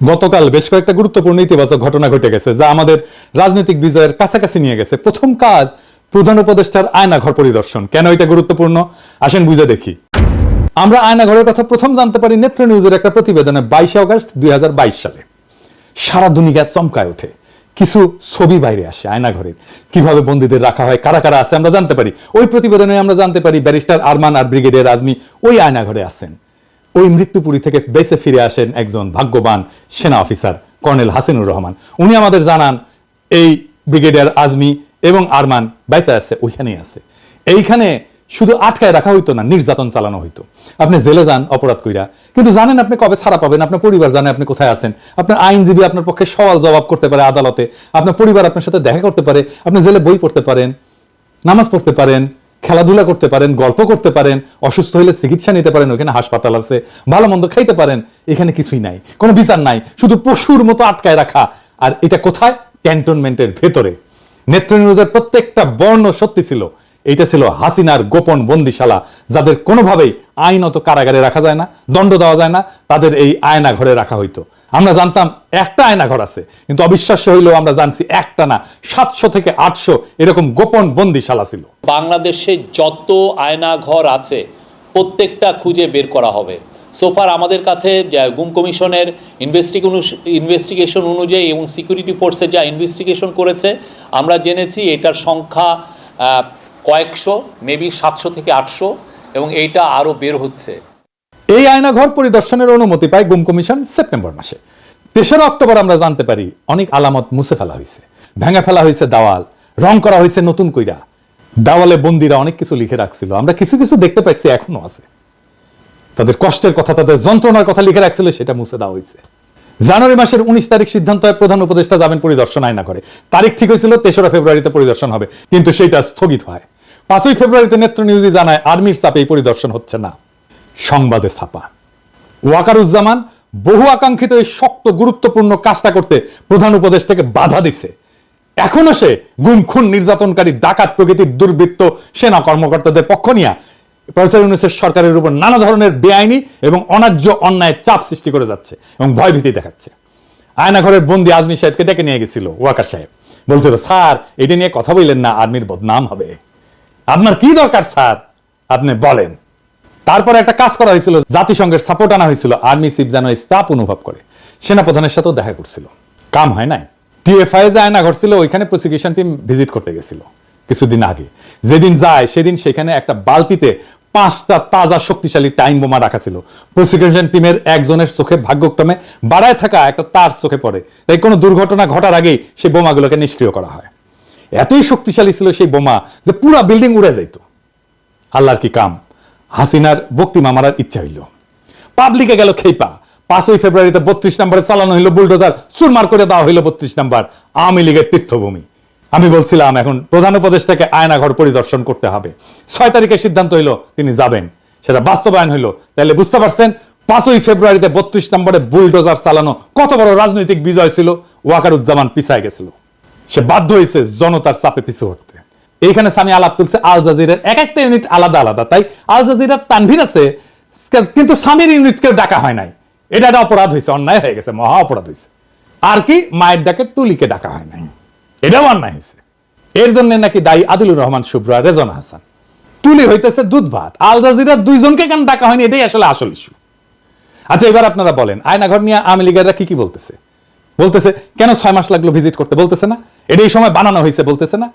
গতকাল বেশ কয়েকটা গুরুত্বপূর্ণ ইতিবাচক ঘটনা ঘটে গেছে যা আমাদের রাজনৈতিক বিজয়ের কাছাকাছি নিয়ে গেছে। প্রথম কাজ, প্রধান উপদেষ্টার আয়নাঘর পরিদর্শন। কেন এটা গুরুত্বপূর্ণ আসেন বুঝে দেখি। আমরা আয়নাঘরের কথা প্রথম জানতে পারি নেত্র নিউজের একটা প্রতিবেদনে 22 আগস্ট 2022 সালে। সারা দুনিয়া চমকায় ওঠে। কিছু ছবি বাইরে আসে আয়নাঘরের, কিভাবে বন্দীদের রাখা হয়, কারা কারা আছে আমরা জানতে পারি। ওই প্রতিবেদনে আমরা জানতে পারি ব্যারিস্টার আরমান আর ব্রিগেডিয়ার আজমি ওই আয়নাঘরে আছেন। ওই মৃত্যুপুরী থেকে বেঁচে ফিরে আসেন একজন ভাগ্যবান সেনা অফিসার কর্নেল হাসিনুর রহমান। উনি আমাদের জানান এই ব্রিগেডিয়ার আজমি এবং আরমান বেঁচে আছে, ওইখানেই আছে। এইখানে শুধু আটকায় রাখা হইতো না, নির্যাতন চালানো হইতো। আপনি জেলে যান অপরাধ কইরা, কিন্তু জানেন আপনি কবে ছাড়া পাবেন, আপনার পরিবার জানে আপনি কোথায় আছেন, আপনার আইনজীবী আপনার পক্ষে সওয়াল জবাব করতে পারে আদালতে, আপনার পরিবার আপনার সাথে দেখা করতে পারে, আপনি জেলে বই পড়তে পারেন, নামাজ পড়তে পারেন, খেলাধুলা করতে পারেন, গল্প করতে পারেন, অসুস্থ হলে চিকিৎসা নিতে পারেন, ওখানে হাসপাতাল আছে, ভালো মন্দ খাইতে পারেন। এখানে কিছুই নাই, কোনো বিচার নাই, শুধু পশুর মতো আটকায় রাখা। আর এটা কোথায়? ক্যান্টনমেন্টের ভেতরে। নেত্র নিউজের প্রত্যেকটা বর্ণ সত্যি ছিল। এটা ছিল হাসিনার গোপন বন্দিশালা, যাদের কোনোভাবেই আইনত কারাগারে রাখা যায় না, দণ্ড দেওয়া যায় না, তাদের এই আয়না ঘরে রাখা হইতো। আমরা জানতাম একটা আয়নাঘর আছে, কিন্তু অবিশ্বাস্য হইলেও আমরা জানছি একটা না 700 থেকে 800 এরকম গোপন বন্দিশালা ছিল। বাংলাদেশে যত আয়নাঘর আছে প্রত্যেকটা খুঁজে বের করা হবে। সোফার আমাদের কাছে গুম কমিশনের ইনভেস্টিগেশন অনুযায়ী এবং সিকিউরিটি ফোর্সে যা ইনভেস্টিগেশন করেছে আমরা জেনেছি এটার সংখ্যা কয়েকশো, মেবি 700 থেকে 800, এবং এইটা আরও বের হচ্ছে। এই আয়নাঘর পরিদর্শনের অনুমতি পায় গুম কমিশন সেপ্টেম্বর মাসে। 3রা অক্টোবর আমরা জানতে পারি অনেক আলামত মুছে ফেলা হয়েছে, ভেঙে ফেলা হয়েছে দেওয়াল, রং করা হয়েছে নতুন কইরা। দেওয়ালে বন্দীরা অনেক কিছু লিখে রাখছিল, আমরা কিছু কিছু দেখতে পাচ্ছি এখনো আছে। তাদের কষ্টের কথা, তাদের যন্ত্রণার কথা লিখে রাখছিল, সেটা মুছে দেওয়া হয়েছে। জানুয়ারি মাসের 19 তারিখ সিদ্ধান্ত হয় প্রধান উপদেষ্টা যাবেন পরিদর্শন আয়নাঘরে। তারিখ ঠিক হয়েছিল 3রা ফেব্রুয়ারিতে পরিদর্শন হবে, কিন্তু সেটা স্থগিত হয়। 5ই ফেব্রুয়ারিতে নেত্র নিউজই জানায় আর্মির চাপে এই পরিদর্শন হচ্ছে না। সংবাদে ছাপা ওয়াকারুজ্জামান বহু আকাঙ্ক্ষিত এই শক্ত গুরুত্বপূর্ণ কাজটা করতে প্রধান উপদেষ্টাকে বাধা দিছে। এখনো সে গুম খুন নির্যাতনকারী ডাকাত প্রকৃতির দুর্বৃত্ত সেনা কর্মকর্তাদের পক্ষ নিয়ে প্রফেসর ইউনূসের সরকারের উপর নানা ধরনের বেআইনি এবং অন্যায্য অন্যায় চাপ সৃষ্টি করে যাচ্ছে এবং ভয়ভীতি দেখাচ্ছে। আয়নাঘরের বন্দী আজমি সাহেবকে ডেকে নিয়ে গেছিল ওয়াকার সাহেব, বলছিল স্যার এটা নিয়ে কথা বললেন না, আর্মির বদনাম হবে। আপনার কি দরকার স্যার, আপনি বলেন। তারপরে একটা কাজ করা হয়েছিল, জাতিসংঘের সাপোর্ট আনা হয়েছিল। আর্মি চিফ যেন চাপ অনুভব করে সেনাপ্রধানের সাথেও দেখা করছিল, কাম হয় নাই। টিএফআই যে আয়নাঘর ছিল ওইখানে প্রসিকিউশন টিম ভিজিট করতে গেছিল কিছুদিন আগে। যেদিন যায় সেদিন সেখানে একটা বালতিতে 5টা তাজা শক্তিশালী টাইম বোমা রাখা ছিল। প্রসিকিউশন টিমের একজনের চোখে ভাগ্যক্রমে বাড়ায় থাকা একটা তার চোখে পড়ে, তাই কোনো দুর্ঘটনা ঘটার আগেই সেই বোমাগুলোকে নিষ্ক্রিয় করা হয়। এতই শক্তিশালী ছিল সেই বোমা যে পুরা বিল্ডিং উড়ে যাইত। আল্লাহর কি কাম, হাসিনার বক্তিমা মারার ইচ্ছা হইল, পাবলিকে গেল খেপা। 5ই ফেব্রুয়ারিতে 32 নম্বরে চালানো হইল বুলডোজার, চুরমার করে দেওয়া হইল 32 নম্বর আওয়ামী লীগের তীর্থভূমি। আমি বলছিলাম এখন প্রধান উপদেষ্টাকে আয়নাঘর পরিদর্শন করতে হবে। 6 তারিখে সিদ্ধান্ত হইল তিনি যাবেন, সেটা বাস্তবায়ন হইল। তাহলে বুঝতে পারছেন 5ই ফেব্রুয়ারিতে 32 নম্বরে বুলডোজার চালানো কত বড় রাজনৈতিক বিজয় ছিল। ওয়াকারুজ্জামান পিছায় গেছিল, সে বাধ্য হয়েছে জনতার চাপে পিছু হটতে। এইখানে সামি আলাপ তুলছে আল জাজিরার এক একটা ইউনিট আলাদা আলাদা, তাই আল জাজিরার তানভীর আছে, কিন্তু সামির ইউনিটকেও ডাকা হয় নাই। এটা একটা অপরাধ হয়েছে, অন্যায় হয়ে গেছে, মহা অপরাধ হয়েছে। আর কি মায়ের ডাকে তুলিকে ডাকা হয় নাই, এটাও অন্যায় হয়েছে। এর জন্য নাকি দায়ী আদিলুর রহমান শুভ্রা, রেজনা হাসান। তুলি হইতেছে দুধ ভাত, আল জাজিরার 2জনকে কেন ডাকা হয়নি, এটাই আসলে আসল ইস্যু। আচ্ছা এবার আপনারা বলেন আয়নাঘর নিয়ে আওয়ামী লীগেররা কি বলতেছে? বলতেছে কেন 6 মাস লাগলো ভিজিট করতে, বলতেছে না এটা এই সময় বানানো হয়েছে, বলতেছে না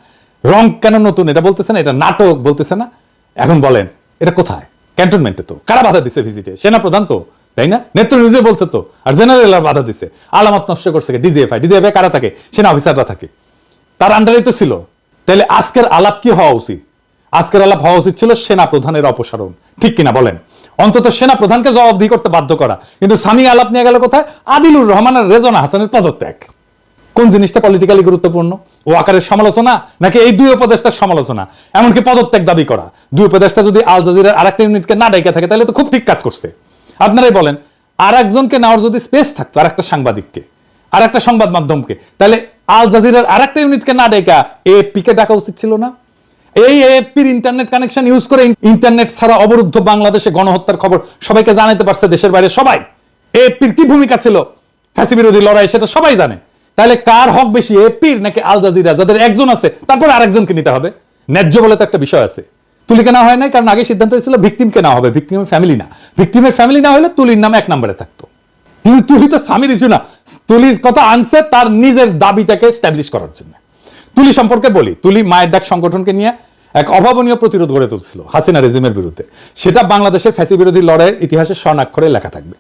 রং কেন নতুন, এটা বলতেছে না এটা নাটক, বলতেছে না। এখন বলেন এটা কোথায়? ক্যান্টনমেন্টে তো। কারা বাধা দিছে ভিজিটে? সেনাপ্রধান তো, তাই না? নেত্র নিজে বলছে তো। আর জেনারেল বাধা দিছে, আলামত নষ্ট করছে ডিজিএফআই। ডিজিএফআই কারা থাকে? সেনা অফিসাররা থাকে, তার আন্ডারেই তো ছিল। তাহলে আজকের আলাপ কি হওয়া উচিত? আজকের আলাপ হওয়া উচিত ছিল সেনা প্রধানের অপসারণ, ঠিক কিনা বলেন? অন্তত সেনা প্রধানকে জবাবদিহি করতে বাধ্য করা। কিন্তু সামি আলাপ নিয়ে গেল কোথায়? আদিলুর রহমান আর রেজনা হাসানের পদত্যাগ। কোন জিনিসটা পলিটিক্যালি গুরুত্বপূর্ণ? ওয়াকারের সমালোচনা নাকি এই 2 উপদেষ্টার সমালোচনা? এমনকি পদত্যাগ দাবি করা। 2 উপদেষ্টা যদি আল জাজিরার আরেকটা ইউনিটকে না ডাইকা থাকে তাহলে তো খুব ঠিক কাজ করছে। আপনারাই বলেন আর একজনকে নেওয়ার যদি স্পেস থাকতো, আর একটা সাংবাদিককে, আর একটা সংবাদ মাধ্যমকে, তাহলে আল জাজিরার আরেকটা ইউনিটকে না ডাইকা এএফপি কে ডাকা উচিত ছিল না? এই এএফপির ইন্টারনেট কানেকশন ইউজ করে ইন্টারনেট ছাড়া অবরুদ্ধ বাংলাদেশে গণহত্যার খবর সবাইকে জানাতে পারছে দেশের বাইরে সবাই। এএফপির কি ভূমিকা ছিল? ফ্যাসি বিরোধী লড়াই, সেটা সবাই জানে। তাহলে কার হক বেশি, এপির নাকি আল জাজিরা, যাদের একজন আছে তারপরে আরেকজনকে নিতে হবে? ন্যায্য বলে তো একটা বিষয় আছে। তুলিকে না হয় নাই, কারণ আগে সিদ্ধান্ত হয়েছিল ভিকটিমকে না হবে, ভিকটিমের ফ্যামিলি না। ভিকটিমের ফ্যামিলি না হলে তুলির নাম 1 নম্বরে থাকতো। কিন্তু তুলি তো স্বামীর ইস্যু না, তুলির কথা আনছে তার নিজের দাবিটাকে এস্টাবলিশ করার জন্য। তুলি সম্পর্কে বলি, তুলি মায়ের ডাক সংগঠনকে নিয়ে এক অভাবনীয় প্রতিরোধ গড়ে তুলছিল হাসিনা রেজিমের বিরুদ্ধে। সেটা বাংলাদেশের ফ্যাসি বিরোধী লড়াইয়ের ইতিহাসে স্বর্ণাক্ষরে লেখা থাকবে।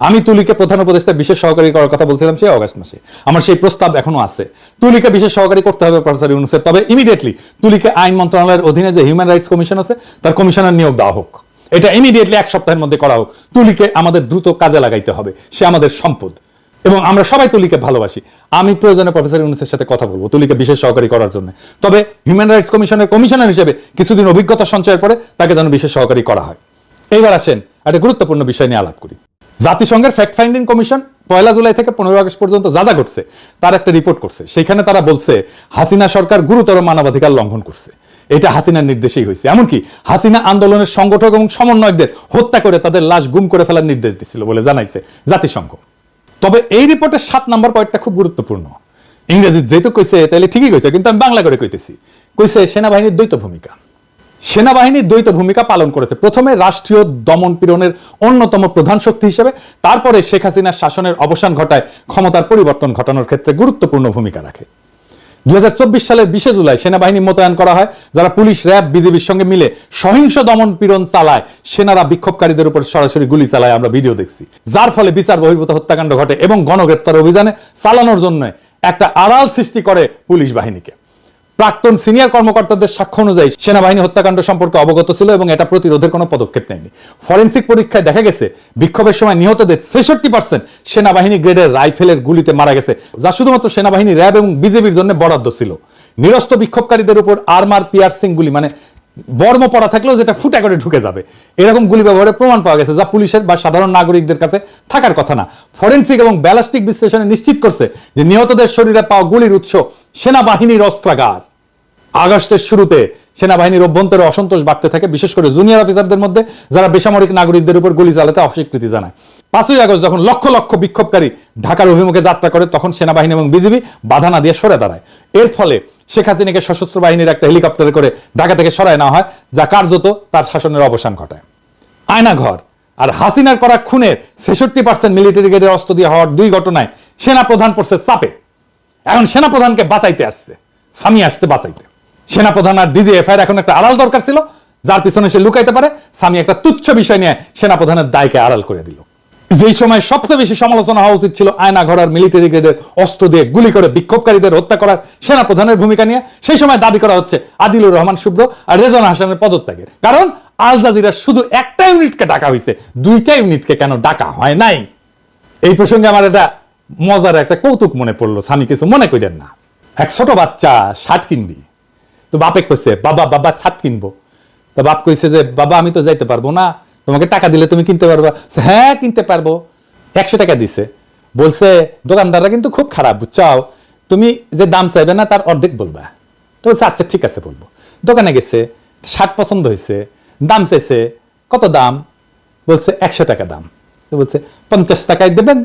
আমি তুলিকে প্রধান উপদেষ্টা বিশেষ সহকারী করার কথা বলছিলাম সেই অগাস্ট মাসে। আমার সেই প্রস্তাব এখনো আছে, তুলিকে বিশেষ সহকারী করতে হবে প্রফেসর ইউনূসের। তবে ইমিডিয়েটলি তুলিকে আইন মন্ত্রণালয়ের অধীনে যে হিউম্যান রাইটস কমিশন আছে তার কমিশনার নিয়োগ দেওয়া হোক। এটা ইমিডিয়েটলি 1 সপ্তাহের মধ্যে করা হোক। তুলিকে আমাদের দ্রুত কাজে লাগাইতে হবে, সে আমাদের সম্পদ এবং আমরা সবাই তুলিকে ভালোবাসি। আমি প্রয়োজনে প্রফেসর ইউনূসের সাথে কথা বলবো তুলিকে বিশেষ সহকারী করার জন্য। তবে হিউম্যান রাইটস কমিশনের কমিশনার হিসেবে কিছুদিন অভিজ্ঞতা সঞ্চয়ের পরে তাকে যেন বিশেষ সহকারী করা হয়। এইবার আসেন একটা গুরুত্বপূর্ণ বিষয় নিয়ে আলাপ করি। জাতিসংঘের ফ্যাক্ট ফাইন্ডিং কমিশন 1 জুলাই থেকে 15 আগস্ট পর্যন্ত যা যা ঘটছে তার একটা রিপোর্ট করছে। সেখানে তারা বলছে হাসিনা সরকার গুরুতর মানবাধিকার লঙ্ঘন করছে। এটা হাসিনার নির্দেশেই হয়েছে। এমনকি হাসিনা আন্দোলনের সংগঠক এবং সমন্বয়কদের হত্যা করে তাদের লাশ গুম করে ফেলার নির্দেশ দিছিল বলে জানাইছে জাতিসংঘ। তবে এই রিপোর্টের 7 নম্বর পয়েন্টটা খুব গুরুত্বপূর্ণ। ইংরেজি যেহেতু কইছে তাহলে ঠিকই কইছে, কিন্তু আমি বাংলা করে কইতেছি। কইছে সেনাবাহিনীর দ্বৈত ভূমিকা। সেনাবাহিনীর দ্বৈত ভূমিকা পালন করেছে। প্রথমে রাষ্ট্রীয় দমন পীড়নের অন্যতম প্রধান শক্তি হিসেবে, তারপরে শেখ হাসিনার শাসনের অবসান ঘটায় ক্ষমতার পরিবর্তন ঘটানোর ক্ষেত্রে গুরুত্বপূর্ণ ভূমিকা রাখে। 2024 সালের 20 জুলাই সেনাবাহিনী মোতায়েন করা হয়, যারা পুলিশ, র্যাব, বিজিবির সঙ্গে মিলে সহিংস দমন পীড়ন চালায়। সেনারা বিক্ষোভকারীদের উপর সরাসরি গুলি চালায়, আমরা ভিডিও দেখছি, যার ফলে বিচার বহির্ভূত হত্যাকাণ্ড ঘটে এবং গণগ্রেপ্তার অভিযানে চালানোর জন্য একটা আড়াল সৃষ্টি করে পুলিশ বাহিনীকে। প্রাক্তন সিনিয়র কর্মকর্তাদের সাক্ষ্য অনুযায়ী সেনাবাহিনী হত্যাকাণ্ড সম্পর্কে অবগত ছিল এবং এটা প্রতিরোধের কোনো পদক্ষেপ নেয়নি। ফরেনসিক পরীক্ষায় দেখা গেছে বিক্ষোভের সময় নিহতদের 66% সেনাবাহিনী গ্রেডের রাইফেলের গুলিতে মারা গেছে, যা শুধুমাত্র সেনাবাহিনী, র্যাব এবং বিজেপির জন্য বরাদ্দ ছিল। নিরস্ত্র বিক্ষোভকারীদের উপর আর্মার পিয়ার্সিং গুলি, মানে বর্ম পড়া থাকলেও যেটা ফুটা করে ঢুকে যাবে, এরকম গুলি ব্যবহারের প্রমাণ পাওয়া গেছে, যা পুলিশের বা সাধারণ নাগরিকদের কাছে থাকার কথা না। ফরেনসিক এবং ব্যালিস্টিক বিশ্লেষণে নিশ্চিত করছে যে নিহতদের শরীরে পাওয়া গুলির উৎস সেনাবাহিনীর অস্ত্রাগার। আগস্টের শুরুতে সেনাবাহিনীর অভ্যন্তরে অসন্তোষ বাড়তে থাকে, বিশেষ করে জুনিয়র অফিসারদের মধ্যে, যারা বেসামরিক নাগরিকদের উপর গুলি চালাতে অস্বীকৃতি জানায়। 5ই আগস্ট যখন লক্ষ লক্ষ বিক্ষোভকারী ঢাকার অভিমুখে যাত্রা করে, তখন সেনাবাহিনী এবং বিজিবি বাধা না দিয়ে সরে দাঁড়ায়। এর ফলে শেখ হাসিনাকে সশস্ত্র বাহিনীর একটা হেলিকপ্টারে করে ঢাকা থেকে সরায় নেওয়া হয়, যা কার্যত তার শাসনের অবসান ঘটায়। আয়নাঘর আর হাসিনার করা খুনের 66% মিলিটারি গ্রেডের অস্ত্র দিয়ে হওয়ার 2 ঘটনায় সেনাপ্রধান পড়ছে চাপে। এখন সেনাপ্রধানকে বাঁচাইতে আসছে, সামি আসছে বাঁচাইতে। সেনাপ্রধান আর ডিজিএফআই এখন একটা আড়াল দরকার ছিল, যার পিছনে সে লুকাইতে পারে। সামি একটা তুচ্ছ বিষয় নিয়ে সেনাপ্রধানের দায়কে আড়াল করে দিল। যেই সময় সবচেয়ে বেশি সমালোচনা হওয়া উচিত ছিল আয়নাঘর আর মিলিটারি গ্রেডের অস্ত্র দিয়ে গুলি করে বিক্ষোভকারীদের হত্যা করার সেনাপ্রধানের ভূমিকা নিয়ে, সেই সময় দাবি করা হচ্ছে আদিলুর রহমান শুভ্র আর রেজওয়ান হাসানের পদত্যাগের। কারণ আল জাজিরার শুধু একটা ইউনিটকে ডাকা হয়েছে, 2টা ইউনিটকে কেন ডাকা হয় নাই? এই প্রসঙ্গে আমার একটা মজার একটা কৌতুক মনে পড়লো, স্বামী কিছু মনে করেন না। এক ছোট বাচ্চা শার্ট কিনবি, তো বাপে কইছে বাবা বাবা শার্ট কিনবো। তো বাপ কইছে যে বাবা আমি তো যাইতে পারবো না, তোমাকে টাকা দিলে তুমি কিনতে পারবা। হ্যাঁ কিনতে পারবো। 100 টাকা দিছে, বলছে দোকানদাররা কিন্তু খুব খারাপ বুঝছাও, তুমি যে দাম চাইবে না তার অর্ধেক বলবা। তো বলছে আচ্ছা ঠিক আছে বলবো। দোকানে গেছে, শার্ট পছন্দ হয়েছে, দাম চাইছে, কত দাম? বলছে 100 টাকা দাম। তো বলছে 50 টাকায় দেবেন?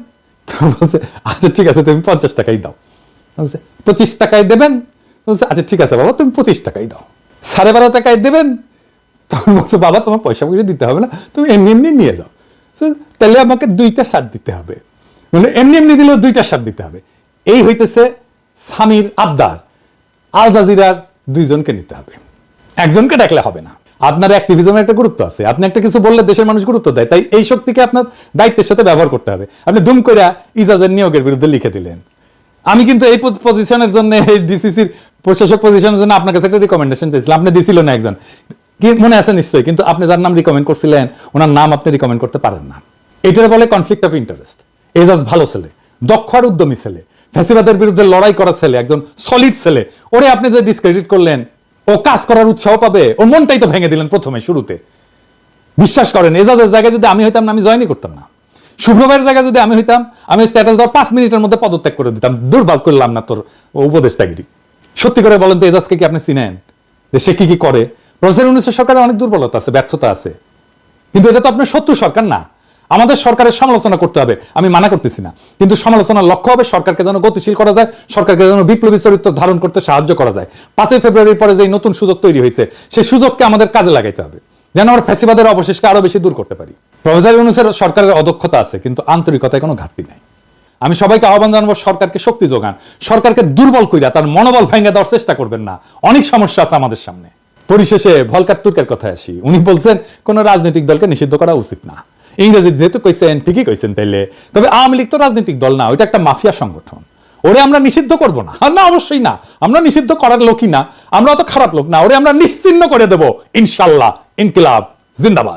তো বলছে আচ্ছা ঠিক আছে তুমি 50 টাকাই দাও। বলছে 25 টাকায় দেবেন? বলছে আচ্ছা ঠিক আছে বাবা তুমি 25 টাকাই দাও। 12.5 টাকায় দেবেন? তখন বলছে বাবা তোমার পয়সা পয়সা দিতে হবে না, তুমি এমনি এমনি নিয়ে যাও। তাহলে আমাকে 2টা শার্ট দিতে হবে, মানে এমনি এমনি দিলেও 2টা শার্ট দিতে হবে। এই হইতেছে স্বামীর আবদার। আল জাজিরার 2 জনকে নিতে হবে, একজনকে ডাকলে হবে না। আপনার অ্যাক্টিভিজমের একটা গুরুত্ব আছে, আপনি একটা কিছু বললে দেশের মানুষ গুরুত্ব দেয়, তাই এই শক্তিকে আপনার দায়িত্বের সাথে ব্যবহার করতে হবে। আপনি দুম করে ইজাজের নিয়োগের বিরুদ্ধে লিখে দিলেন। আমি কিন্তু এই পজিশনের জন্য, এই ডিসিসির প্রশাসক পজিশনের জন্য আপনার কাছে একটা রিকমেন্ডেশন চাইছিলাম, আপনি দিছিল না একজন, কি মনে আছে নিশ্চয়ই, কিন্তু আপনি যার নাম রিকমেন্ড করছিলেন ওনার নাম আপনি রিকমেন্ড করতে পারেন না। এটার বলে কনফ্লিক্ট অফ ইন্টারেস্ট। এজাজ ভালো ছেলে, দক্ষ আর উদ্যমী ছেলে, ফ্যাসিবাদের বিরুদ্ধে লড়াই করা ছেলে, একজন সলিড ছেলে, ওরে আপনি যে ডিসক্রেডিট করলেন, ও কাজ করার উৎসাহ পাবে, ওর মনটাই তো ভেঙে দিলেন প্রথমে শুরুতে। বিশ্বাস করেন এজাজের জায়গায় যদি আমি হইতাম না, আমি জয়েনই করতাম না। শুভ্রভাইয়ের জায়গায় যদি আমি হইতাম, আমি স্ট্যাটাস দেওয়ার 5 মিনিটের মধ্যে পদত্যাগ করে দিতাম। দুর্বল করলাম না তোর উপদেষ্টাগিরি। সত্যি করে বলেন তো এজাজকে কি আপনি চিনেন, যে সে কি কি করে? প্রফেসর ইউনূসের সরকারের অনেক দুর্বলতা আছে, ব্যর্থতা আছে, কিন্তু এটা তো আপনার শত্রু সরকার না। আমাদের সরকারের সমালোচনা করতে হবে, আমি মানা করতেছি না, কিন্তু সমালোচনার লক্ষ্য হবে সরকারকে যেন গতিশীল করা যায়, সরকারকে যেন বিপ্লবী চরিত্র ধারণ করতে সাহায্য করা যায়। 5 ফেব্রুয়ারির পরে যে নতুন সুযোগ তৈরি হয়েছে, সেই সুযোগকে আমাদের কাজে লাগাইতে হবে, যেন আমরা ফ্যাসিবাদের অবশেষকে আরো বেশি দূর করতে পারি। প্রফেসর ইউনূসের সরকারের অদক্ষতা আছে, কিন্তু আন্তরিকতায় কোনো ঘাটতি নাই। আমি সবাইকে আহ্বান জানাবো, সরকারকে শক্তি যোগান, সরকারকে দুর্বল কইরা তার মনোবল ভেঙে দেওয়ার চেষ্টা করবেন না। অনেক সমস্যা আছে আমাদের সামনে। পরিশেষে ভলকার তুর্কের কথায় আসি। উনি বলছেন কোন রাজনৈতিক দলকে নিষিদ্ধ করা উচিত না। ইংরেজি যেহেতু কইছেন, ঠিকই কইছেন তাইলে। তবে আওয়ামী লীগ তো রাজনৈতিক দল না, ওইটা একটা মাফিয়া সংগঠন। ওরে আমরা নিষিদ্ধ করব না, না অবশ্যই না, আমরা নিষিদ্ধ করার লোকই না, আমরা অত খারাপ লোক না, ওরে আমরা নিশ্চিহ্ন করে দেব ইনশাল্লাহ। ইনকিলাব জিন্দাবাদ।